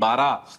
12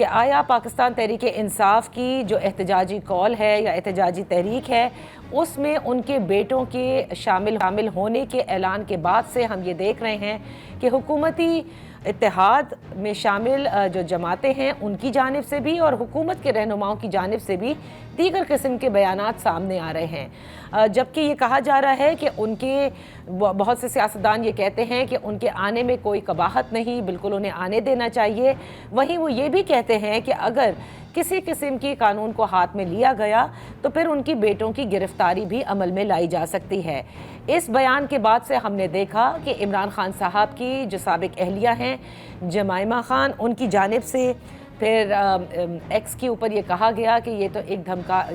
کہ آیا پاکستان تحریک انصاف کی جو احتجاجی کال ہے یا احتجاجی تحریک ہے اس میں ان کے بیٹوں کے شامل ہونے کے اعلان کے بعد سے ہم یہ دیکھ رہے ہیں کہ حکومتی اتحاد میں شامل جو جماعتیں ہیں ان کی جانب سے بھی اور حکومت کے رہنماؤں کی جانب سے بھی دیگر قسم کے بیانات سامنے آ رہے ہیں، جبکہ یہ کہا جا رہا ہے کہ ان کے بہت سے سیاستدان یہ کہتے ہیں کہ ان کے آنے میں کوئی قباحت نہیں، بالکل انہیں آنے دینا چاہیے۔ وہیں وہ یہ بھی کہتے ہیں کہ اگر کسی قسم کی قانون کو ہاتھ میں لیا گیا تو پھر ان کی بیٹوں کی گرفتاری بھی عمل میں لائی جا سکتی ہے۔ اس بیان کے بعد سے ہم نے دیکھا کہ عمران خان صاحب کی جو سابق اہلیہ ہیں جمائمہ خان، ان کی جانب سے پھر ایکس کے اوپر یہ کہا گیا کہ یہ تو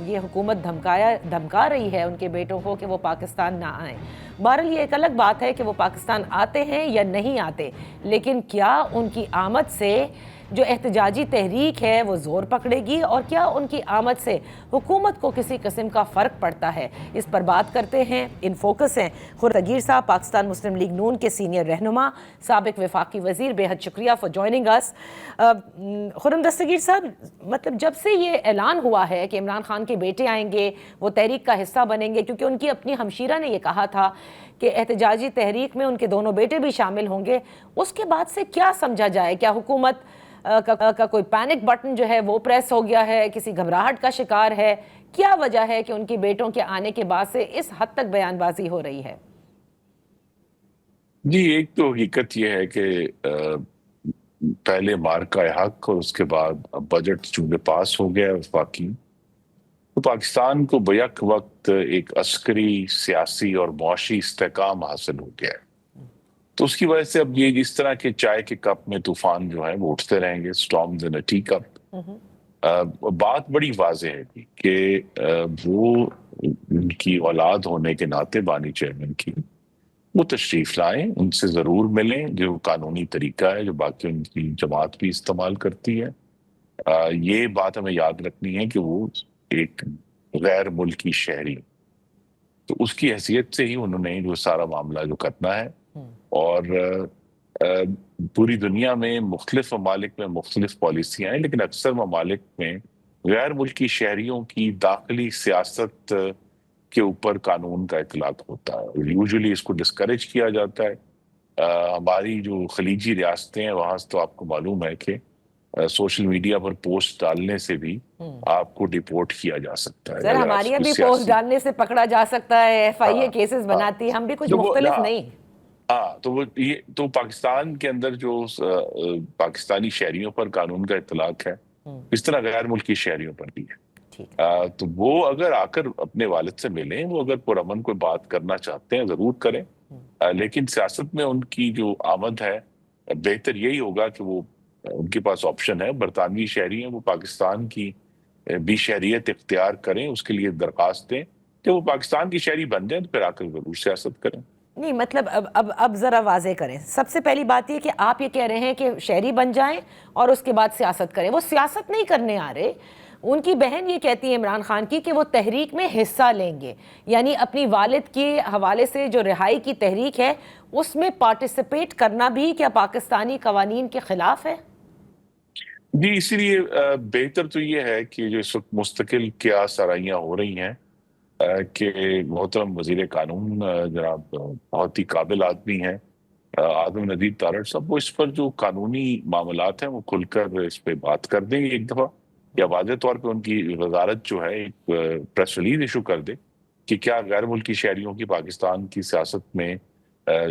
یہ حکومت دھمکا رہی ہے ان کے بیٹوں کو کہ وہ پاکستان نہ آئیں۔ بہرحال یہ ایک الگ بات ہے کہ وہ پاکستان آتے ہیں یا نہیں آتے، لیکن کیا ان کی آمد سے جو احتجاجی تحریک ہے وہ زور پکڑے گی اور کیا ان کی آمد سے حکومت کو کسی قسم کا فرق پڑتا ہے؟ اس پر بات کرتے ہیں، ان فوکس ہیں خرم دستگیر صاحب، پاکستان مسلم لیگ نون کے سینئر رہنما، سابق وفاقی وزیر، بے حد شکریہ فار جوائننگ اس۔ خرم دستگیر صاحب، مطلب جب سے یہ اعلان ہوا ہے کہ عمران خان کے بیٹے آئیں گے، وہ تحریک کا حصہ بنیں گے، کیونکہ ان کی اپنی ہمشیرہ نے یہ کہا تھا کہ احتجاجی تحریک میں ان کے دونوں بیٹے بھی شامل ہوں گے، اس کے بعد سے کیا سمجھا جائے؟ کیا حکومت کا کوئی پینک بٹن جو ہے وہ پریس ہو گیا ہے، کسی گھبراہٹ کا شکار ہے؟ کیا وجہ ہے کہ ان کی بیٹوں کے آنے کے بعد سے اس حد تک بیان بازی ہو رہی ہے؟ جی، ایک تو حقیقت یہ ہے کہ پہلے مارکہ حق اور اس کے بعد بجٹ چونکہ پاس ہو گیا وفاقی، تو پاکستان کو بیک وقت ایک عسکری، سیاسی اور معاشی استحکام حاصل ہو گیا ہے۔ تو اس کی وجہ سے اب یہ اس طرح کے چائے کے کپ میں طوفان جو ہے وہ اٹھتے رہیں گے، storms in A T cup. بات بڑی واضح ہے کہ وہ ان کی اولاد ہونے کے ناطے بانی چیئرمین کی وہ تشریف لائیں، ان سے ضرور ملیں، جو قانونی طریقہ ہے جو باقی ان کی جماعت بھی استعمال کرتی ہے۔ یہ بات ہمیں یاد رکھنی ہے کہ وہ ایک غیر ملکی شہری، تو اس کی حیثیت سے ہی انہوں نے جو سارا معاملہ جو کرنا ہے، اور پوری دنیا میں مختلف ممالک میں مختلف پالیسیاں ہیں، لیکن اکثر ممالک میں غیر ملکی شہریوں کی داخلی سیاست کے اوپر قانون کا اطلاق ہوتا ہے۔ یوزولی اس کو ڈسکریج کیا جاتا ہے۔ ہماری جو خلیجی ریاستیں ہیں وہاں سے تو آپ کو معلوم ہے کہ سوشل میڈیا پر پوسٹ ڈالنے سے بھی آپ کو ڈیپورٹ کیا جا سکتا ہے۔ سر ہماری یہاں بھی پوسٹ ڈالنے سے پکڑا جا سکتا ہے، ایف آئی اے کیسز بناتی ہے، ہم بھی کچھ مختلف نہیں۔ تو پاکستان کے اندر جو پاکستانی شہریوں پر قانون کا اطلاق ہے، اس طرح غیر ملکی شہریوں پر بھی ہے۔ تو وہ اگر آ کر اپنے والد سے ملیں، وہ اگر پرامن کوئی بات کرنا چاہتے ہیں ضرور کریں، لیکن سیاست میں ان کی جو آمد ہے بہتر یہی ہوگا کہ وہ ان کے پاس آپشن ہے، برطانوی شہری ہیں، وہ پاکستان کی بھی شہریت اختیار کریں، اس کے لیے درخواست دیں کہ وہ پاکستان کی شہری بن جائیں، تو پھر آ کر ضرور سیاست کریں۔ نہیں مطلب اب ذرا واضح کریں، سب سے پہلی بات یہ کہ آپ یہ کہہ رہے ہیں کہ شہری بن جائیں اور اس کے بعد سیاست کریں، وہ سیاست نہیں کرنے آ رہے۔ ان کی بہن یہ کہتی ہے عمران خان کی کہ وہ تحریک میں حصہ لیں گے، یعنی اپنی والد کے حوالے سے جو رہائی کی تحریک ہے اس میں پارٹیسپیٹ کرنا بھی کیا پاکستانی قوانین کے خلاف ہے؟ جی، اسی لیے بہتر تو یہ ہے کہ جو اس وقت مستقل کیا سرائیاں ہو رہی ہیں کہ محترم وزیر قانون جناب بہت ہی قابل آدمی ہیں آدم نذیر تارڑ صاحب، وہ اس پر جو قانونی معاملات ہیں وہ کھل کر اس پہ بات کر دیں ایک دفعہ، یا واضح طور پہ ان کی وزارت جو ہے ایک پریس ریلیز ایشو کر دے کہ کیا غیر ملکی شہریوں کی پاکستان کی سیاست میں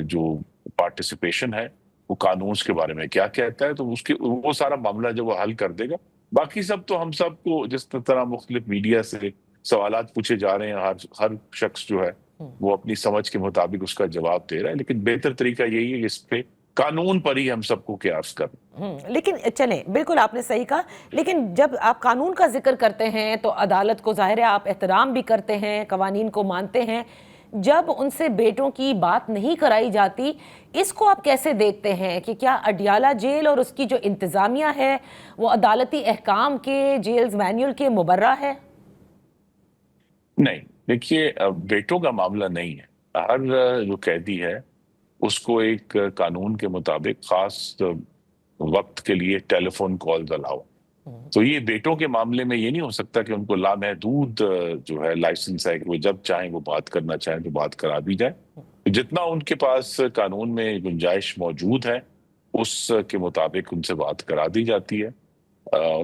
جو پارٹیسپیشن ہے وہ قانون کے بارے میں کیا کہتا ہے، تو اس کے وہ سارا معاملہ جو وہ حل کر دے گا۔ باقی سب تو ہم سب کو جس طرح مختلف میڈیا سے سوالات پوچھے جا رہے ہیں، ہر شخص جو ہے وہ اپنی سمجھ کے مطابق اس کا جواب دے رہا ہے، لیکن بہتر طریقہ یہی ہے کہ اس پہ قانون پر ہی ہم سب کو قیاس کریں۔ لیکن چلیں، بالکل آپ نے صحیح کہا، لیکن جب آپ قانون کا ذکر کرتے ہیں تو عدالت کو ظاہر ہے آپ احترام بھی کرتے ہیں، قوانین کو مانتے ہیں، جب ان سے بیٹوں کی بات نہیں کرائی جاتی، اس کو آپ کیسے دیکھتے ہیں کہ کیا اڈیالہ جیل اور اس کی جو انتظامیہ ہے وہ عدالتی احکام کے، جیلز مینول کے مبرہ ہے؟ نہیں، دیکھیے بیٹوں کا معاملہ نہیں ہے۔ ہر جو قیدی ہے اس کو ایک قانون کے مطابق خاص وقت کے لیے ٹیلی فون کالز الاؤ، تو یہ بیٹوں کے معاملے میں یہ نہیں ہو سکتا کہ ان کو لامحدود جو ہے لائسنس ہے کہ وہ جب چاہیں وہ بات کرنا چاہیں تو بات کرا دی جائے. جتنا ان کے پاس قانون میں گنجائش موجود ہے اس کے مطابق ان سے بات کرا دی جاتی ہے.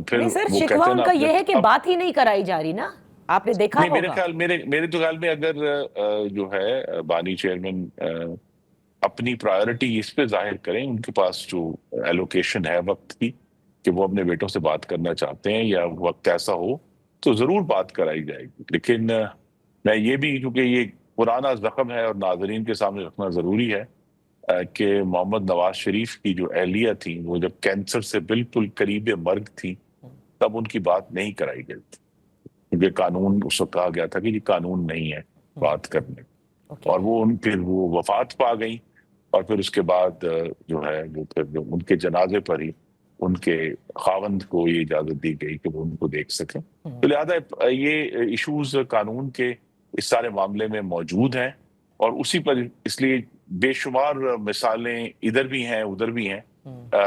پھر نہیں سر، وہ شکوہ کہتے ہیں ان نا کا یہ ہے کہ بات ہی نہیں کرائی جا رہی نا، آپ نے دیکھا نہیں، ہوگا. میرے تو خیال میں اگر جو ہے بانی چیئرمین اپنی پرائیورٹی اس پہ ظاہر کریں، ان کے پاس جو ایلوکیشن ہے وقت کی کہ وہ اپنے بیٹوں سے بات کرنا چاہتے ہیں یا وقت ایسا ہو تو ضرور بات کرائی جائے گی. لیکن میں یہ بھی، کیونکہ یہ پرانا زخم ہے اور ناظرین کے سامنے رکھنا ضروری ہے کہ محمد نواز شریف کی جو اہلیہ تھی وہ جب کینسر سے بالکل قریب مرگ تھی تب ان کی بات نہیں کرائی گئی تھی، کیونکہ قانون اس وقت کہا گیا تھا کہ یہ قانون نہیں ہے بات کرنے. اور وہ پھر وہ وفات پا گئی اور پھر اس کے بعد جو ہے وہ پھر ان کے جنازے پر ہی ان کے خاوند کو یہ اجازت دی گئی کہ وہ ان کو دیکھ سکیں. تو لہٰذا یہ ایشوز قانون کے اس سارے معاملے میں موجود ہیں اور اسی پر اس لیے بے شمار مثالیں ادھر بھی ہیں ادھر بھی ہیں.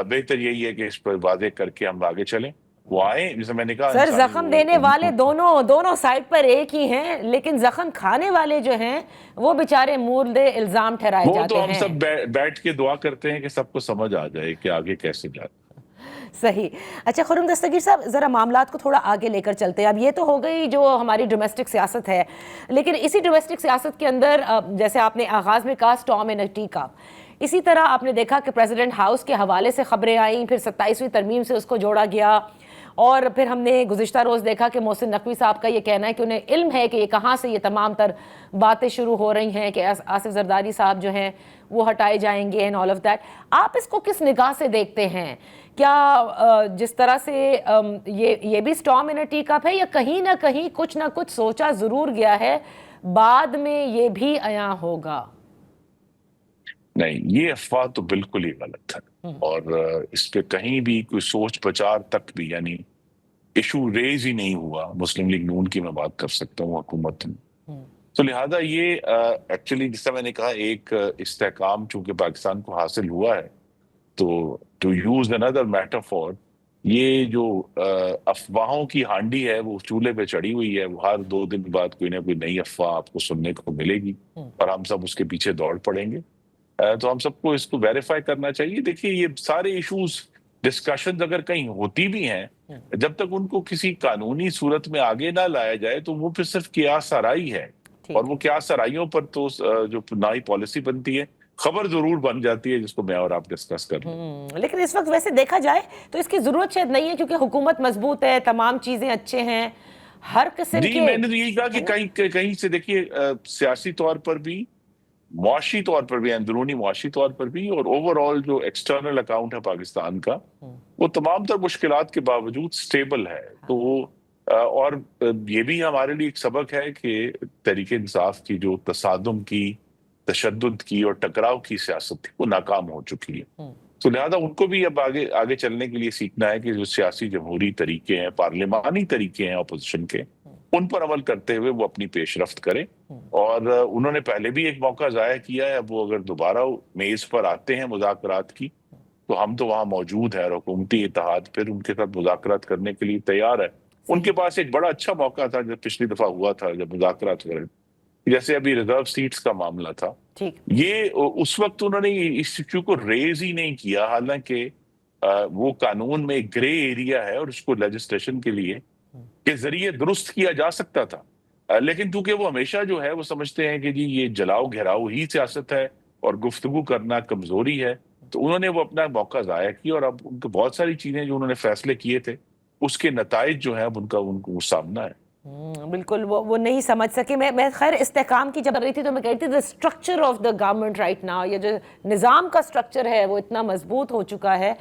بہتر یہی ہے کہ اس پر واضح کر کے ہم آگے چلیں. وہ آئیں، جیسے میں نے کہا سر زخم دینے والے دونوں سائڈ پر ایک ہی ہیں، لیکن زخم کھانے والے جو ہیں وہ بیچارے مردے الزام ٹھہرائے جاتے ہیں. وہ تو ہم سب بیٹھ کے دعا کرتے ہیں کہ سب کو سمجھ آ جائے کہ آگے کیسے جائے. صحیح. اچھا خرم دستگیر صاحب، ذرا معاملات کو تھوڑا آگے لے کر چلتے ہیں. اب یہ تو ہو گئی جو ہماری ڈومیسٹک سیاست ہے، لیکن اسی ڈومیسٹک سیاست کے اندر جیسے آپ نے آغاز میں کہا storm in A T cup, اسی طرح آپ نے دیکھا کہ پریزیڈنٹ ہاؤس کے حوالے سے خبریں آئیں، پھر 27ویں ترمیم سے اس کو جوڑا گیا، اور پھر ہم نے گزشتہ روز دیکھا کہ محسن نقوی صاحب کا یہ کہنا ہے کہ انہیں علم ہے کہ یہ کہاں سے یہ تمام تر باتیں شروع ہو رہی ہیں کہ آصف زرداری صاحب جو ہیں وہ ہٹائے جائیں گے اینڈ آل آف دیٹ. آپ اس کو کس نگاہ سے دیکھتے ہیں؟ کیا جس طرح سے یہ بھی storm in A T cup ہے، یا کہیں نہ کہیں کچھ نہ کچھ سوچا ضرور گیا ہے بعد میں یہ بھی عیاں ہوگا؟ نہیں، یہ افواہ تو بالکل ہی غلط ہے اور اس پہ کہیں بھی کوئی سوچ بچار تک بھی، یعنی ایشو ریز ہی نہیں ہوا. مسلم لیگ نون کی میں بات کر سکتا ہوں حکومت میں. تو لہٰذا یہ ایکچولی جس طرح میں نے کہا ایک استحکام چونکہ پاکستان کو حاصل ہوا ہے، تو ٹو یوز اندر میٹافور، یہ جو افواہوں کی ہانڈی ہے وہ چولہے پہ چڑھی ہوئی ہے. وہ ہر 2 دن بعد کوئی نہ کوئی نئی افواہ آپ کو سننے کو ملے گی اور ہم سب اس کے پیچھے دوڑ پڑیں گے. تو ہم سب کو اس کو ویریفائی کرنا چاہیے. دیکھیے یہ سارے ایشوز ڈسکشنز اگر کہیں ہوتی بھی ہیں، جب تک ان کو کسی قانونی صورت میں آگے نہ لایا جائے تو وہ پھر صرف قیاس آرائی ہے، اور وہ قیاس آرائیوں پر تو جو نئی پالیسی بنتی ہے خبر ضرور بن جاتی ہے جس کو میں اور آپ ڈسکس کر رہے ہیں. لیکن اس وقت ویسے دیکھا جائے تو اس کی ضرورت شاید نہیں ہے، کیونکہ حکومت مضبوط ہے، تمام چیزیں اچھے ہیں، ہر قسم جی کے. میں نے تو یہی کہا کہ کہیں سے دیکھیے سیاسی طور پر بھی، معاشی طور پر بھی، اندرونی معاشی طور پر بھی، اور اوور آل جو ایکسٹرنل اکاؤنٹ ہے پاکستان کا وہ تمام تر مشکلات کے باوجود سٹیبل ہے. تو اور یہ بھی ہمارے لیے ایک سبق ہے کہ تحریک انصاف کی جو تصادم کی، تشدد کی اور ٹکراؤ کی سیاست تھی وہ ناکام ہو چکی ہے. تو لہذا ان کو بھی اب آگے چلنے کے لیے سیکھنا ہے کہ جو سیاسی جمہوری طریقے ہیں، پارلیمانی طریقے ہیں اپوزیشن کے، ان پر عمل کرتے ہوئے وہ اپنی پیش رفت کریں. اور انہوں نے پہلے بھی ایک موقع ضائع کیا ہے. اب وہ اگر دوبارہ میز پر آتے ہیں مذاکرات کی تو ہم تو وہاں موجود ہیں اور حکومتی اتحاد پھر ان کے ساتھ مذاکرات کرنے کے لیے تیار ہے. ان کے پاس ایک بڑا اچھا موقع تھا جب پچھلی دفعہ ہوا تھا، جب مذاکرات کریں، جیسے ابھی ریزرو سیٹس کا معاملہ تھا. یہ اس وقت انہوں نے اس ایشو کو ریز ہی نہیں کیا، حالانکہ وہ قانون میں ایک گرے ایریا ہے اور اس کو لیجسلیشن کے لیے کے ذریعے درست کیا جا سکتا تھا. لیکن کیونکہ وہ ہمیشہ جو ہے وہ سمجھتے ہیں کہ جی یہ جلاؤ گھیراؤ ہی سیاست ہے اور گفتگو کرنا کمزوری ہے، تو انہوں نے وہ اپنا موقع ضائع کیا. اور اب ان کو بہت ساری چیزیں جو انہوں نے فیصلے کیے تھے اس کے نتائج جو ہیں ان کو سامنا ہے. بالکل وہ نہیں سمجھ سکے. میں خیر استحکام کی جب رہی تھی تو میں کہتی تھی the structure of the government right now، یہ جو نظام کا سٹرکچر ہے وہ اتنا مضبوط ہو چکا ہے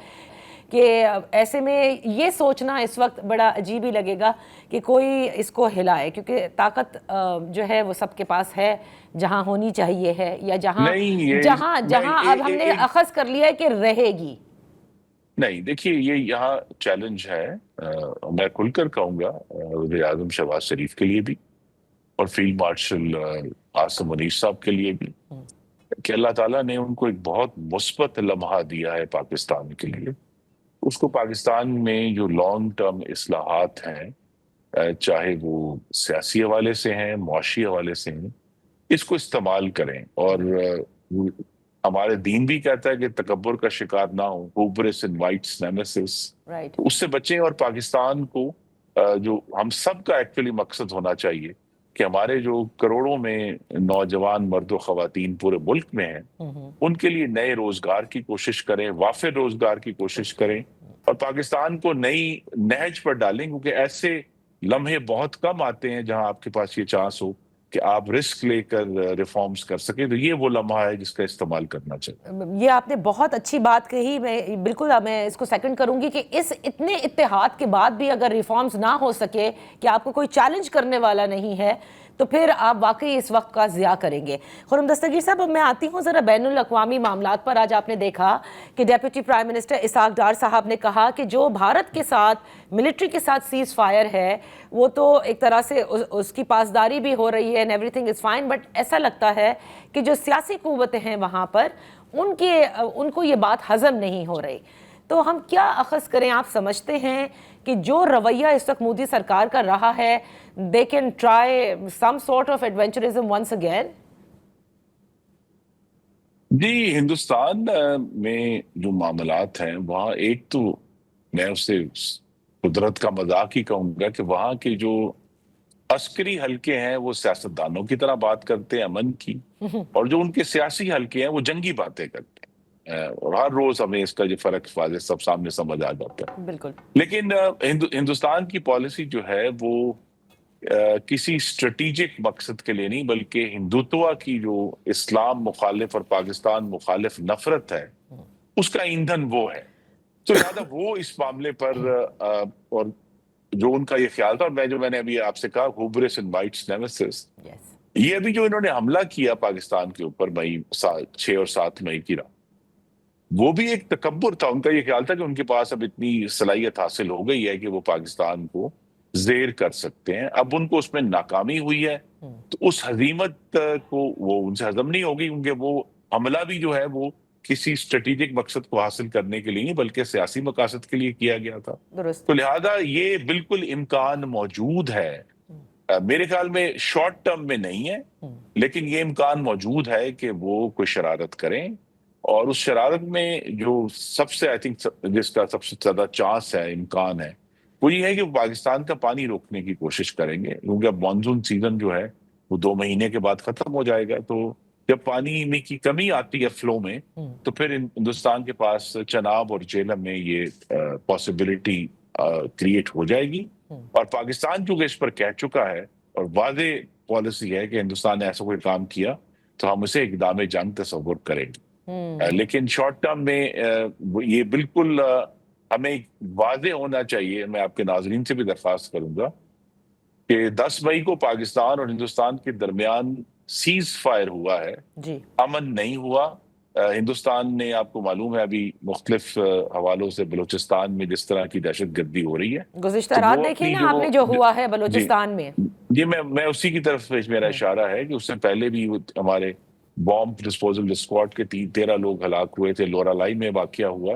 کہ ایسے میں یہ سوچنا اس وقت بڑا عجیب ہی لگے گا کہ کوئی اس کو ہلائے، کیونکہ طاقت جو ہے وہ سب کے پاس ہے جہاں ہونی چاہیے ہے، یا جہاں اب ہم نے اخذ کر لیا ہے کہ رہے گی. نہیں دیکھیے یہ یہاں چیلنج ہے، میں کھل کر کہوں گا وزیر اعظم شہباز شریف کے لیے بھی اور فیلڈ مارشل عاصم منیر صاحب کے لیے بھی، کہ اللہ تعالیٰ نے ان کو ایک بہت مثبت لمحہ دیا ہے پاکستان کے لیے. اس کو پاکستان میں جو لانگ ٹرم اصلاحات ہیں، چاہے وہ سیاسی حوالے سے ہیں، معاشی حوالے سے ہیں، اس کو استعمال کریں. اور ہمارے دین بھی کہتا ہے کہ تکبر کا شکار نہ ہو، hubris invites nemesis. رائٹ. اس سے بچیں. اور پاکستان کو جو ہم سب کا ایکچولی مقصد ہونا چاہیے کہ ہمارے جو کروڑوں میں نوجوان مرد و خواتین پورے ملک میں ہیں، ان کے لیے نئے روزگار کی کوشش کریں، وافر روزگار کی کوشش کریں، اور پاکستان کو نئی نہج پر ڈالیں، کیونکہ ایسے لمحے بہت کم آتے ہیں جہاں آپ کے پاس یہ چانس ہو کہ آپ رسک لے کر ریفارمز کر سکیں. تو یہ وہ لمحہ ہے جس کا استعمال کرنا چاہیے. یہ آپ نے بہت اچھی بات کہی. میں اس کو سیکنڈ کروں گی کہ اس اتنے اتحاد کے بعد بھی اگر ریفارمز نہ ہو سکے، کہ آپ کو کوئی چیلنج کرنے والا نہیں ہے، تو پھر آپ واقعی اس وقت کا ضیاع کریں گے. خرم دستگیر صاحب، اب میں آتی ہوں ذرا بین الاقوامی معاملات پر. آج آپ نے دیکھا کہ deputy prime minister Ishaq Dar صاحب نے کہا کہ جو بھارت کے ساتھ ملٹری کے ساتھ سیز فائر ہے، وہ تو ایک طرح سے اس کی پاسداری بھی ہو رہی ہے and everything is fine, but ایسا لگتا ہے کہ جو سیاسی قوتیں ہیں وہاں پر ان کو یہ بات ہضم نہیں ہو رہی. تو ہم کیا اخذ کریں؟ آپ سمجھتے ہیں کہ جو رویہ اس وقت مودی سرکار کا رہا ہے، they can try some sort of adventurism once again؟ جی، ہندوستان میں جو معاملات ہیں وہاں ایک تو میں اسے قدرت کا مذاق ہی کہوں گا کہ وہاں کے جو عسکری حلقے ہیں وہ سیاستدانوں کی طرح بات کرتے ہیں امن کی، اور جو ان کے سیاسی حلقے ہیں وہ جنگی باتیں کرتے ہیں. اور ہر روز ہمیں اس کا جو فرق واضح سب سامنے سمجھ آ جاتا ہے. بالکل. لیکن ہندوستان کی پالیسی جو ہے وہ کسی اسٹریٹجک مقصد کے لیے نہیں، بلکہ ہندوتوا کی جو اسلام مخالف اور پاکستان مخالف نفرت ہے، اس کا ایندھن وہ ہے. تو لہٰذا وہ اس معاملے پر اور جو ان کا یہ خیال تھا، اور میں نے ابھی آپ سے کہا hubris invites nemesis، یہ ابھی جو انہوں نے حملہ کیا پاکستان کے اوپر 6 اور 7 مئی کی رات، وہ بھی ایک تکبر تھا. ان کا یہ خیال تھا کہ ان کے پاس اب اتنی صلاحیت حاصل ہو گئی ہے کہ وہ پاکستان کو زیر کر سکتے ہیں. اب ان کو اس میں ناکامی ہوئی ہے، تو اس ہزیمت کو وہ ان سے ہضم نہیں ہوگی، کیونکہ وہ حملہ بھی جو ہے وہ کسی اسٹریٹجک مقصد کو حاصل کرنے کے لیے نہیں بلکہ سیاسی مقاصد کے لیے کیا گیا تھا. تو لہذا یہ بالکل امکان موجود ہے. میرے خیال میں شارٹ ٹرم میں نہیں ہے، لیکن یہ امکان موجود ہے کہ وہ کوئی شرارت کریں. اور اس شرارت میں جو سب سے آئی تھنک جس کا سب سے زیادہ چانس ہے، امکان ہے، وہ یہ ہے کہ وہ پاکستان کا پانی روکنے کی کوشش کریں گے. کیونکہ اب مانسون سیزن جو ہے وہ 2 مہینے کے بعد ختم ہو جائے گا. تو جب پانی میں کی کمی آتی ہے فلو میں، تو پھر ہندوستان کے پاس چناب اور جہلم میں یہ پاسبلٹی کریٹ ہو جائے گی. اور پاکستان چونکہ اس پر کہہ چکا ہے اور واضح پالیسی ہے کہ ہندوستان نے ایسا کوئی کام کیا تو ہم اسے اقدام جنگ تصور کریں گے. لیکن شارٹ ٹرم میں یہ بالکل ہمیں واضح ہونا چاہیے. میں آپ کے ناظرین سے بھی درخواست کروں گا کہ 10 مئی کو پاکستان اور ہندوستان کے درمیان سیز فائر ہوا ہے، امن نہیں ہوا. ہندوستان نے، آپ کو معلوم ہے، ابھی مختلف حوالوں سے بلوچستان میں جس طرح کی دہشت گردی ہو رہی ہے، گزشتہ رات دیکھی نا آپ نے جو ہوا ہے بلوچستان میں. جی، میں اسی کی طرف میرا اشارہ ہے کہ اس سے پہلے بھی ہمارے بامب ڈسپوزل اسکواڈ کے 13 لوگ ہلاک ہوئے تھے، لورا لائی میں واقعہ ہوا.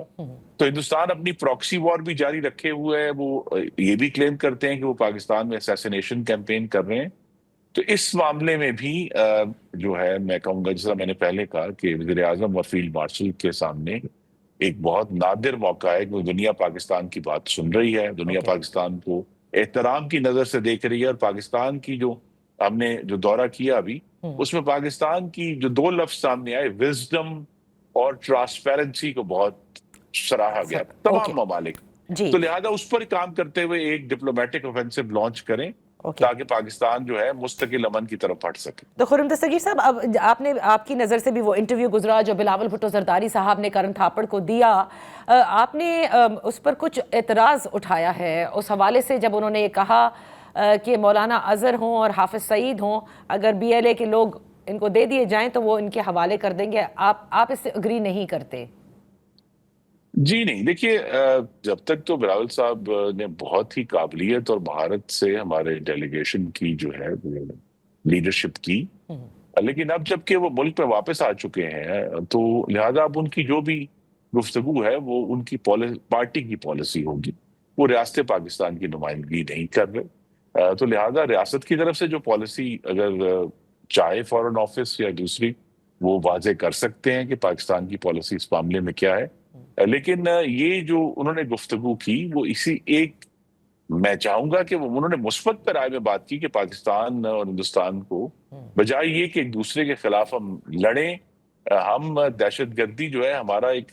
تو ہندوستان اپنی پراکسی وار بھی جاری رکھے ہوئے ہے. وہ یہ بھی کلیم کرتے ہیں کہ وہ پاکستان میں اسیسینیشن کیمپین کر رہے ہیں. تو اس معاملے میں بھی جو ہے میں کہوں گا، جیسا میں نے پہلے کہا، کہ وزیر اعظم اور فیلڈ مارشل کے سامنے ایک بہت نادر موقع ہے کہ دنیا پاکستان کی بات سن رہی ہے، دنیا پاکستان کو احترام کی نظر سے دیکھ رہی ہے. اور پاکستان کی جو ہم نے جو دورہ کیا ابھی، اس میں پاکستان کی جو 2 لفظ سامنے آئے، وزڈم اور ٹرانسپیرنسی، کو بہت سراہا گیا تمام ممالک. تو لہذا اس پر کام کرتے ہوئے ایک ڈپلومیٹک اوفینسو لانچ کریں تاکہ پاکستان جو ہے مستقل امن کی طرف ہٹ سکے. تو خرم دستگیر صاحب، اب آپ کی نظر سے بھی وہ انٹرویو گزرا جو بلاول بھٹو زرداری صاحب نے کرن تھاپڑ کو دیا، آپ نے اس پر کچھ اعتراض اٹھایا ہے اس حوالے سے، جب انہوں نے یہ کہا کہ مولانا اظہر ہوں اور حافظ سعید ہوں، اگر بی ایل اے کے لوگ ان کو دے دیے جائیں تو وہ ان کے حوالے کر دیں گے. آپ اس سے اگری نہیں کرتے؟ جی نہیں، دیکھیے، جب تک تو بلاول صاحب نے بہت ہی قابلیت اور مہارت سے ہمارے ڈیلیگیشن کی جو ہے لیڈرشپ کی، لیکن اب جب کہ وہ ملک پہ واپس آ چکے ہیں تو لہذا اب ان کی جو بھی گفتگو ہے وہ ان کی پارٹی کی پالیسی ہوگی، وہ ریاست پاکستان کی نمائندگی نہیں کر رہے، تو لہذا ریاست کی طرف سے جو پالیسی اگر چاہے فارن آفس یا دوسری وہ واضح کر سکتے ہیں کہ پاکستان کی پالیسی اس معاملے میں کیا ہے، لیکن یہ جو انہوں نے گفتگو کی وہ اسی ایک، میں چاہوں گا کہ انہوں نے مثبت پیرائے میں بات کی کہ پاکستان اور ہندوستان کو بجائے یہ کہ ایک دوسرے کے خلاف ہم لڑیں، ہم دہشت گردی جو ہے ہمارا ایک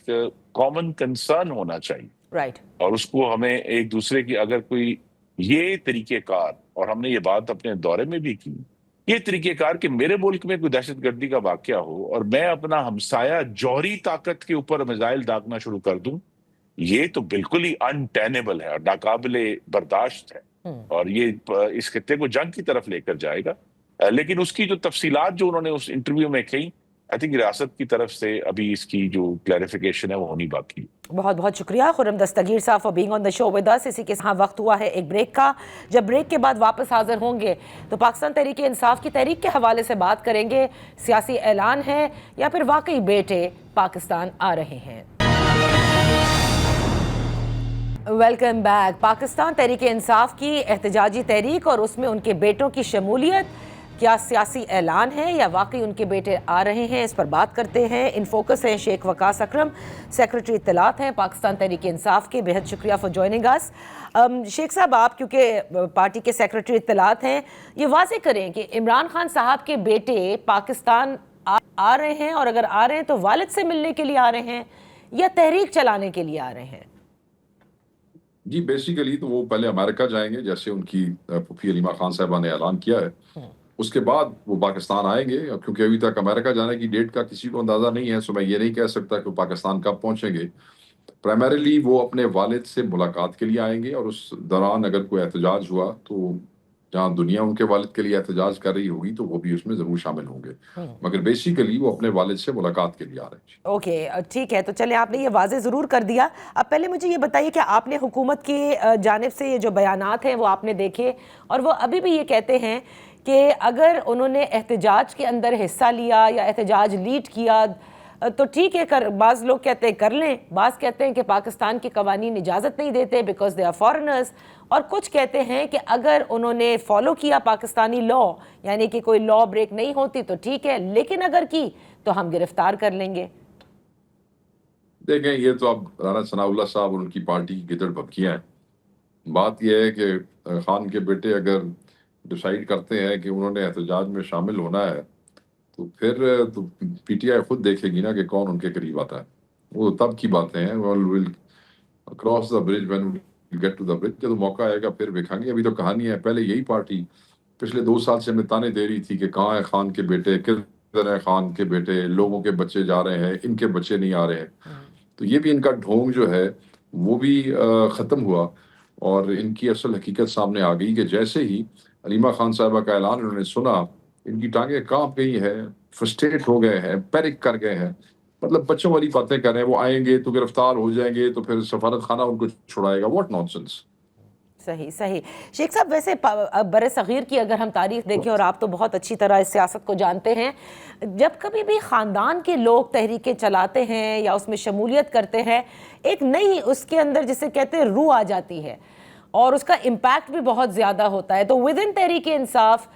کامن کنسرن ہونا چاہیے، رائٹ، اور اس کو ہمیں ایک دوسرے کی اگر کوئی یہ طریقہ کار، اور ہم نے یہ بات اپنے دورے میں بھی کی، یہ طریقہ کار کہ میرے ملک میں کوئی دہشت گردی کا واقعہ ہو اور میں اپنا ہمسایہ جوہری طاقت کے اوپر میزائل داغنا شروع کر دوں، یہ تو بالکل ہی انٹینیبل ہے اور ناقابل برداشت ہے، اور یہ اس خطے کو جنگ کی طرف لے کر جائے گا۔ لیکن اس کی جو تفصیلات جو انہوں نے اس انٹرویو میں کہی، آئی تھنک ریاست کی طرف سے ابھی اس کی جو کلیریفیکیشن ہے وہ ہونی باقی ہے۔ بہت بہت شکریہ Khurram Dastgir Sahab for being on the show with us. اسی کے ساتھ وقت ہوا ہے ایک بریک کا، جب بریک کے بعد واپس حاضر ہوں گے تو پاکستان تحریک انصاف کی تحریک کے حوالے سے بات کریں گے، سیاسی اعلان ہے یا پھر واقعی بیٹے پاکستان آ رہے ہیں۔ Welcome back. پاکستان تحریک انصاف کی احتجاجی تحریک اور اس میں ان کے بیٹوں کی شمولیت، کیا سیاسی اعلان ہے یا واقعی ان کے بیٹے آ رہے ہیں، اس پر بات کرتے ہیں۔ ان فوکس ہیں شیخ وقاص اکرم، سیکرٹری اطلاعات ہیں پاکستان تحریک انصاف کے، بہت شکریہ فار جوائننگ اس۔ شیخ صاحب، آپ کیونکہ پارٹی کے سیکرٹری اطلاعات ہیں، یہ واضح کریں کہ عمران خان صاحب کے بیٹے پاکستان آ رہے ہیں، اور اگر آ رہے ہیں تو والد سے ملنے کے لیے آ رہے ہیں یا تحریک چلانے کے لیے آ رہے ہیں؟ جی بیسیکلی تو وہ پہلے امریکہ جائیں گے، جیسے ان کی پھوپھی علیمہ خان صاحبہ نے اعلان کیا ہے، اس کے بعد وہ پاکستان آئیں گے، کیونکہ ابھی تک امریکہ جانے کی ڈیٹ کا کسی کو اندازہ نہیں ہے، سو میں یہ نہیں کہہ سکتا کہ وہ پاکستان کب پہنچیں گے۔ پرائمریلی وہ اپنے والد سے ملاقات کے لیے آئیں گے، اور اس دوران اگر کوئی احتجاج ہوا تو جہاں دنیا ان کے والد کے لیے احتجاج کر رہی ہوگی تو وہ بھی اس میں ضرور شامل ہوں گے، مگر بیسیکلی وہ اپنے والد سے ملاقات کے لیے آ رہے ہیں۔ اوکے، ٹھیک ہے، تو چلیں، آپ نے یہ واضح ضرور کر دیا۔ اب پہلے مجھے یہ بتائیے کہ آپ نے حکومت کی جانب سے یہ جو بیانات ہیں وہ آپ نے دیکھے، اور وہ ابھی بھی یہ کہتے ہیں کہ اگر انہوں نے احتجاج کے اندر حصہ لیا یا احتجاج لیڈ کیا تو ٹھیک ہے، بعض لوگ کہتے ہیں کر لیں، بعض کہتے ہیں کہ پاکستان کے قوانین اجازت نہیں دیتے بیکاز دے آر فارنرز، اور کچھ کہتے ہیں کہ اگر انہوں نے فالو کیا پاکستانی لا، یعنی کہ کوئی لا بریک نہیں ہوتی تو ٹھیک ہے، لیکن اگر کی تو ہم گرفتار کر لیں گے۔ دیکھیں، یہ تو اب رانا ثناء اللہ صاحب اور ان کی پارٹی کی گدڑ بھبکیاں ہیں۔ بات یہ ہے کہ خان کے بیٹے اگر ڈیسائیڈ کرتے ہیں کہ انہوں نے احتجاج میں شامل ہونا ہے تو پھر تو پی ٹی آئی خود دیکھے گی نا کہ کون ان کے قریب آتا ہے، وہ تب کی باتیں ہیں۔ Cross the bridge when get to the bridge, جب موقع آئے گا پھر دیکھیں گے۔ ابھی تو کہانی ہے، پہلے یہی پارٹی پچھلے 2 سال سے ہمیں تانے دے رہی تھی کہ کہاں ہے خان کے بیٹے، کدھر ہے خان کے بیٹے، لوگوں کے بچے جا رہے ہیں، ان کے بچے نہیں آ رہے ہیں۔ تو یہ بھی ان کا ڈھونگ جو ہے وہ بھی ختم ہوا، اور ان کی اصل حقیقت سامنے آ گئی کہ جیسے ہی علیمہ خان صاحبہ کا اعلان انہوں نے سنا، ان کی ٹانگیں کانپ گئی ہیں، فرسٹریٹ ہو گئے ہیں، پیرک کر گئے ہیں، مطلب بچوں والی باتیں کر رہے ہیں، وہ آئیں گے تو گرفتار ہو جائیں گے تو پھر سفارت خانہ ان کو چھڑائے گا، واٹ نان سنس۔ صحیح صحیح۔ شیخ صاحب، ویسے بر صغیر کی اگر ہم تاریخ دیکھیں، اور آپ تو بہت اچھی طرح اس سیاست کو جانتے ہیں، جب کبھی بھی خاندان کے لوگ تحریکیں چلاتے ہیں یا اس میں شمولیت کرتے ہیں، ایک نئی اس کے اندر جسے کہتے ہیں روح آ جاتی ہے، اور اس کا امپیکٹ بھی بہت زیادہ ہوتا ہے۔ تو ود ان تحریک انصاف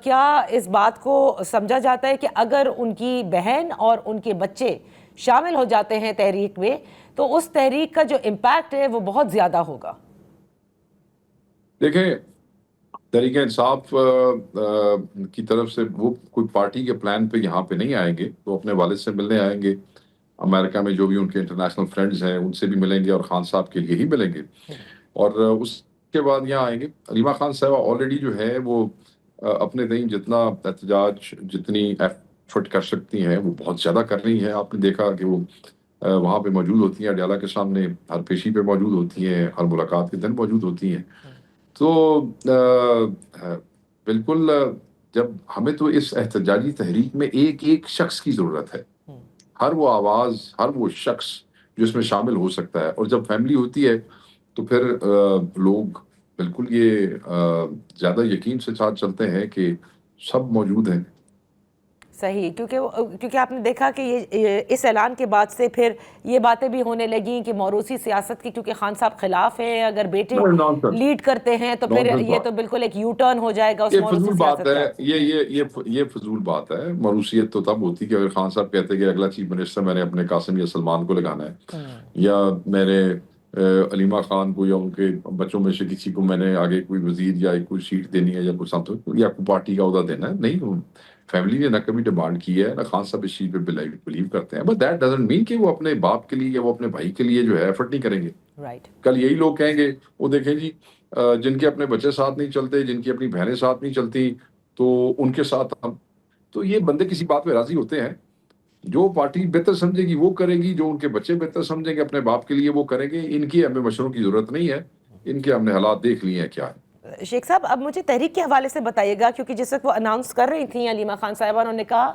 کیا اس بات کو سمجھا جاتا ہے کہ اگر ان کی بہن اور ان کے بچے شامل ہو جاتے ہیں تحریک میں تو اس تحریک کا جو امپیکٹ ہے وہ بہت زیادہ ہوگا؟ دیکھیں، تحریک انصاف کی طرف سے وہ کوئی پارٹی کے پلان پہ یہاں پہ نہیں آئیں گے، تو اپنے والد سے ملنے آئیں گے، امریکہ میں جو بھی ان کے انٹرنیشنل فرینڈز ہیں ان سے بھی ملیں گے، اور خان صاحب کے لیے ہی ملیں گے، اور اس کے بعد یہاں آئیں گے۔ علیمہ خان صاحبہ آلریڈی جو ہے وہ اپنے تئیں جتنا احتجاج، جتنی ایفرٹ کر سکتی ہیں وہ بہت زیادہ کر رہی ہیں۔ آپ نے دیکھا کہ وہ وہاں پہ موجود ہوتی ہیں، اڈیالہ کے سامنے ہر پیشی پہ موجود ہوتی ہیں، ہر ملاقات کے دن موجود ہوتی ہیں۔ تو بالکل، جب ہمیں تو اس احتجاجی تحریک میں ایک ایک شخص کی ضرورت ہے، ہر وہ آواز، ہر وہ شخص جو اس میں شامل ہو سکتا ہے، اور جب فیملی ہوتی ہے تو پھر لوگ بالکل یہ زیادہ یقین سے ساتھ چلتے ہیں کہ سب موجود ہیں۔ صحیح، کیونکہ آپ نے دیکھا کہ یہ اس اعلان کے بعد سے پھر یہ باتیں بھی ہونے لگیں کہ موروثی سیاست کی، کیونکہ خان صاحب خلاف ہیں، اگر بیٹے لیڈ کرتے ہیں تو پھر یہ تو بالکل ایک یو ٹرن ہو جائے گا اس موروثی سیاست کا۔ یہ فضول بات ہے. موروثیت تو تب ہوتی کہ اگر خان صاحب کہتے کہ اگلا چیف منسٹر میں نے اپنے قاسم یا سلمان کو لگانا ہے، یا میں نے علیمہ خان کو یا ان کے بچوں میں سے کسی کو میں نے آگے کوئی وزیر یا کوئی سیٹ دینی ہے یا کوئی سم یا کوئی پارٹی کا عہدہ دینا ہے. نہیں، فیملی نے نہ کبھی ڈیمانڈ کی ہے، نہ خان صاحب اس چیز پہ بلیو کرتے ہیں. بٹ دیٹ ڈزنٹ مین کہ وہ اپنے باپ کے لیے یا وہ اپنے بھائی کے لیے جو ہے ایفرٹ نہیں کریں گے. کل یہی لوگ کہیں گے وہ دیکھیں جی جن کے اپنے بچے ساتھ نہیں چلتے، جن کی اپنی بہنیں ساتھ نہیں چلتی، تو ان کے ساتھ ہم. تو یہ بندے کسی بات پہ راضی ہوتے ہیں. جو پارٹی بہتر سمجھے گی وہ کرے گی، جو ان کے بچے بہتر سمجھیں گے اپنے باپ کے لیے وہ کریں گے. ان کی ہمیں مشوروں کی ضرورت نہیں ہے، ان کے ہم نے حالات دیکھ لیے ہیں کیا ہے. شیخ صاحب اب مجھے تحریک کے حوالے سے بتائیے گا، کیونکہ جس وقت وہ اناؤنس کر رہی تھیں علیمہ خان صاحبہ، انہوں نے کہا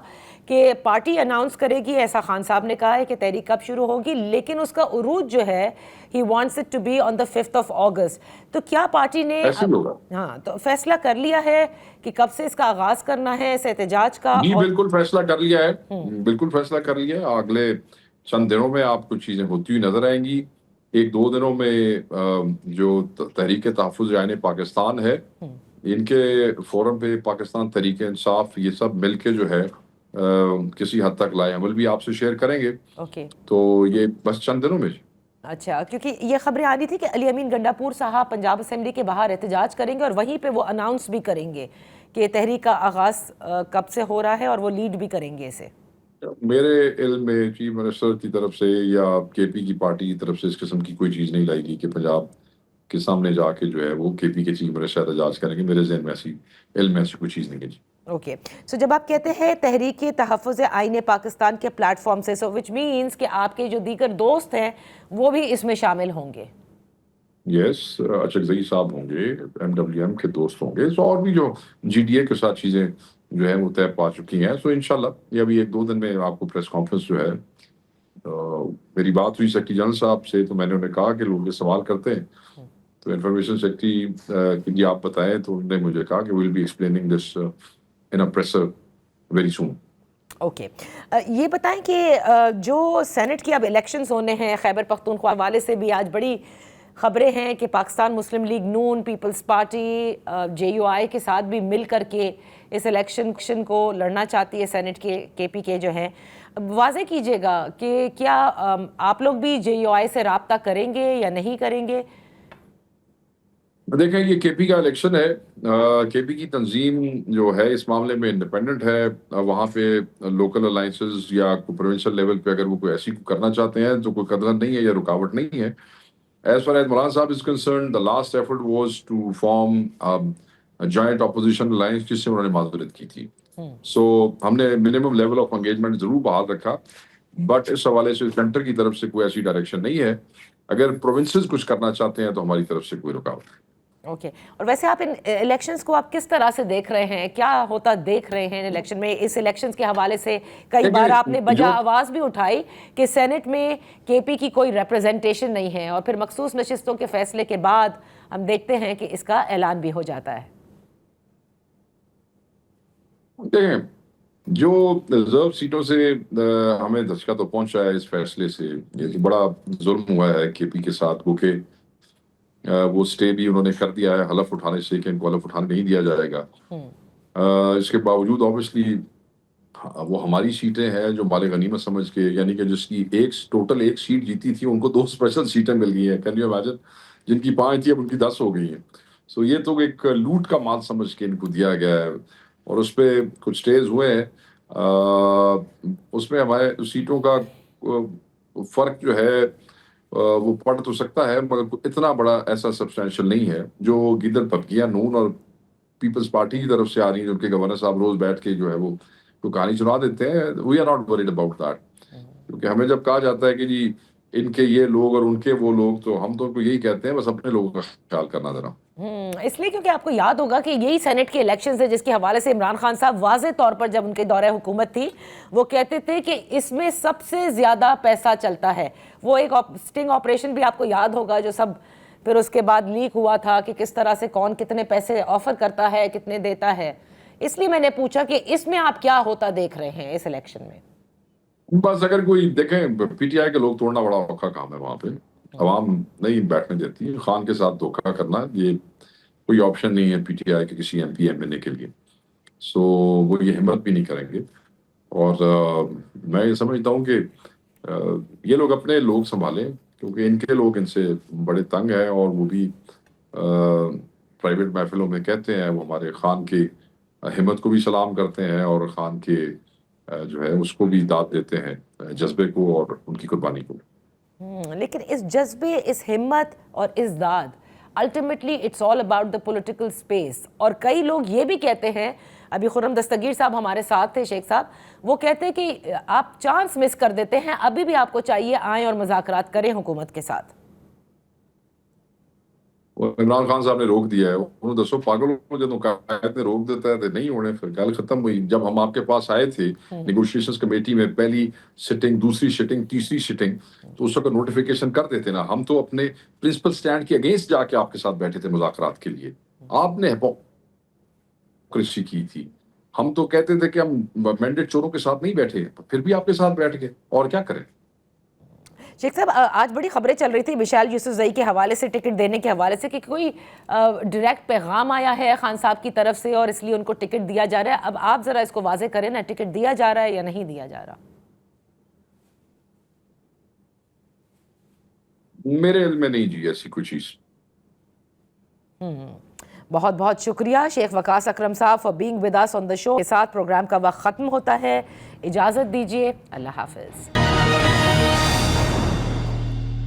کہ پارٹی اناؤنس کرے گی، ایسا خان صاحب نے کہا ہے کہ تحریک کب شروع ہوگی، لیکن اس کا عروج جو ہے he wants it to be on the 5 August. تو کیا پارٹی نے تو فیصلہ کر لیا ہے کہ کب سے اس کا آغاز کرنا ہے اس احتجاج کا؟ جی بالکل فیصلہ کر لیا ہے، بالکل فیصلہ کر لیا ہے. اگلے چند دنوں میں آپ کو چیزیں ہوتی ہوئی نظر آئیں گی. 1-2 دنوں میں جو تحریک تحفظ عین پاکستان ہے، ان کے فورم پہ پاکستان تحریک انصاف، یہ سب مل کے جو ہے کسی حد تک لائے عمل بھی آپ سے شیئر کریں گے. تو یہ بس چند دنوں میں. اچھا، کیونکہ یہ خبریں آ رہی تھی کہ علی امین گنڈا پور صاحب پنجاب اسمبلی کے باہر احتجاج کریں گے اور وہیں پہ وہ اناؤنس بھی کریں گے کہ تحریک کا آغاز کب سے ہو رہا ہے اور وہ لیڈ بھی کریں گے اسے. میرے علم میں چیف منسٹر کی طرف سے یا کے پی کی پارٹی کی طرف سے اس قسم کی کوئی چیز نہیں لائے گی کہ پنجاب کے سامنے جا کے جو ہے وہ کے پی کے چیف منسٹر احتجاج کریں گے. میرے ذہن میں علم میں ایسی کوئی چیز نہیں ہے. جی اوکے، سو جب آپ کہتے ہیں تحریک تحفظ آئین پاکستان کے پلیٹ فارم سے، سو وچ مینس کہ آپ کے جو دیگر دوست ہیں وہ بھی اس میں شامل ہوں گے؟ یس، اچکزئی صاحب ہوں گے، MWM کے دوست ہوں گے، اور بھی جو GDA کے ساتھ چیزیں جو ہے وہ طے پا چکی ہیں. سو انشاءاللہ یہ ابھی 1-2 دن میں آپ کو پریس کانفرنس جو ہے میری بات ہوئی سیکرٹری جنرل صاحب سے، تو میں نے انہیں کہا کہ لوگ یہ سوال کرتے ہیں تو انفارمیشن سیکرٹری جی آپ بتائیں، تو انہوں نے مجھے کہا کہ we'll be explaining this in a presser very soon. Okay, یہ بتائیں کہ جو سینٹ کی اب الیکشنز ہونے ہیں خیبر پختونخوا حوالے سے بھی آج بڑی خبریں ہیں کہ پاکستان مسلم لیگ نون، پیپلز پارٹی، JUI کے ساتھ بھی مل کر کے اس الیکشن کو لڑنا چاہتی ہے سینٹ کے KP جو ہیں. واضح کیجئے گا کہ کیا آپ لوگ بھی JUI سے رابطہ کریں گے یا نہیں کریں گے؟ دیکھیں یہ KP کا الیکشن ہے، KP کی تنظیم جو ہے اس معاملے میں انڈیپینڈنٹ ہے. وہاں پہ لوکل الائنسز یا پروونشل لیول پہ اگر وہ کوئی ایسی کرنا چاہتے ہیں تو کوئی قدر نہیں ہے یا رکاوٹ نہیں ہے. As far as مولانا صاحب is concerned, the last effort was to form a joint opposition alliance جس سے انہوں نے معذرت کی تھی. So ہم نے منیمم لیول آف انگیجمنٹ ضرور بحال رکھا، بٹ اس حوالے سے سینٹر کی طرف سے کوئی ایسی ڈائریکشن نہیں ہے. اگر پروونسز کچھ کرنا چاہتے ہیں تو ہماری طرف سے کوئی رکاوٹ نہیں. اوکے، اور ویسے آپ ان الیکشنز کو آپ کس طرح سے دیکھ رہے ہیں؟ کیا ہوتا دیکھ رہے ہیں الیکشن میں؟ اس الیکشنز کے حوالے سے کئی بار آپ نے بجا آواز بھی اٹھائی کہ سینٹ میں KP کی کوئی ریپرزنٹیشن نہیں ہے، اور پھر مخصوص نشستوں کے فیصلے کے بعد ہم دیکھتے ہیں کہ اس کا اعلان بھی ہو جاتا ہے. دیکھیں جو ریزرو سیٹوں سے ہمیں دھچکا تو پہنچا ہے اس فیصلے سے، یہ بڑا ظلم ہوا ہے KP کے ساتھ، کیونکہ وہ سٹے بھی انہوں نے کر دیا ہے حلف اٹھانے سے کہ ان کو حلف اٹھانے نہیں دیا جائے گا. اس کے باوجود آبویسلی وہ ہماری سیٹیں ہیں جو مال غنیمت سمجھ کے، یعنی کہ جس کی ٹوٹل 1 سیٹ جیتی تھی ان کو 2 اسپیشل سیٹیں مل گئی ہیں. Can you imagine? جن کی 5 تھی اب ان کی 10 ہو گئی ہیں. سو یہ تو ایک لوٹ کا مال سمجھ کے ان کو دیا گیا ہے، اور اس پہ کچھ سٹیز ہوئے ہیں. اس میں ہمارے سیٹوں کا فرق جو ہے وہ پڑ تو سکتا ہے، مگر اتنا بڑا ایسا سبسٹینشل نہیں ہے. جو گیدر پھپکیاں نون اور پیپلز پارٹی کی طرف سے آ رہی ہیں، جن کے گورنر صاحب روز بیٹھ کے جو ہے وہ کہانی سنا دیتے ہیں، we are not worried about that. کیونکہ ہمیں جب کہا جاتا ہے کہ جی ان کے یہ لوگ اور ان کے وہ لوگ، تو ہم تو ان کو یہی کہتے ہیں بس اپنے لوگوں کا خیال کرنا ذرا. اس لیے کیونکہ آپ کو یاد ہوگا کہ یہی سینٹ کے الیکشنز ہے جس کے حوالے سے عمران خان صاحب واضح طور پر جب ان کے دورہ حکومت تھی وہ کہتے تھے کہ اس میں سب سے زیادہ پیسہ چلتا ہے. وہ ایک سٹنگ آپریشن بھی آپ کو یاد ہوگا جو سب پھر اس کے بعد لیک ہوا تھا کہ کس طرح سے کون کتنے پیسے آفر کرتا ہے، کتنے دیتا ہے. اس لیے میں نے پوچھا کہ اس میں آپ کیا ہوتا دیکھ رہے ہیں اس الیکشن میں؟ بس اگر کوئی دیکھیں پی ٹی آئی کے لوگ توڑنا بڑا اوکھا کام ہے، وہاں پہ عوام نہیں بیٹھنے دیتی. خان کے ساتھ دھوکہ کرنا یہ کوئی آپشن نہیں ہے پی ٹی آئی کے کسی ایم پی ایم این اے کے لیے. سو وہ یہ ہمت بھی نہیں کریں گے. اور میں یہ سمجھتا ہوں کہ یہ لوگ اپنے لوگ سنبھالیں، کیونکہ ان کے لوگ ان سے بڑے تنگ ہیں، اور وہ بھی پرائیویٹ محفلوں میں کہتے ہیں، وہ ہمارے خان کی ہمت کو بھی سلام کرتے ہیں اور خان کے جو ہے اس کو بھی داد دیتے ہیں، جذبے کو اور ان کی قربانی کو. لیکن اس جذبے، اس ہمت اور اس داد ultimately it's all about the political space. اور کئی لوگ یہ بھی کہتے ہیں، ابھی خرم دستگیر صاحب ہمارے ساتھ تھے، شیخ صاحب، وہ کہتے ہیں کہ آپ چانس مس کر دیتے ہیں، ابھی بھی آپ کو چاہیے آئیں اور مذاکرات کریں حکومت کے ساتھ. عمران خان صاحب نے روک دیا ہے. انہوں دسو پاگلوں کو جب قائد نے روک دیتا ہے تو نہیں ہونے، پھر گل ختم ہوئی. جب ہم آپ کے پاس آئے تھے نیگوشیشنز کمیٹی میں، پہلی سٹنگ، دوسری سٹنگ، تیسری سٹنگ، تو اس وقت نوٹیفیکیشن کر دیتے نا. ہم تو اپنے پرنسپل سٹینڈ کے اگینسٹ جا کے آپ کے ساتھ بیٹھے تھے مذاکرات کے لیے. آپ نے ہپوکریسی کی تھی. ہم تو کہتے تھے کہ ہم مینڈیٹ چوروں کے ساتھ نہیں بیٹھے، پھر بھی آپ کے ساتھ بیٹھ گئے. اور کیا کریں؟ شیخ صاحب، آج بڑی خبریں چل رہی تھی مشعل یوسفزئی کے حوالے سے، ٹکٹ دینے کے حوالے سے، کہ کوئی ڈائریکٹ پیغام آیا ہے خان صاحب کی طرف سے اور اس لیے ان کو ٹکٹ دیا جا رہا ہے. اب آپ ذرا اس کو واضح کریں نا، ٹکٹ دیا جا رہا ہے یا نہیں دیا جا رہا؟ میرے علم میں نہیں جی ایسی کوئی چیز. بہت بہت شکریہ شیخ وقاص اکرم صاحب for being with us on the شو. کے ساتھ پروگرام کا وقت ختم ہوتا ہے، اجازت دیجیے، اللہ حافظ.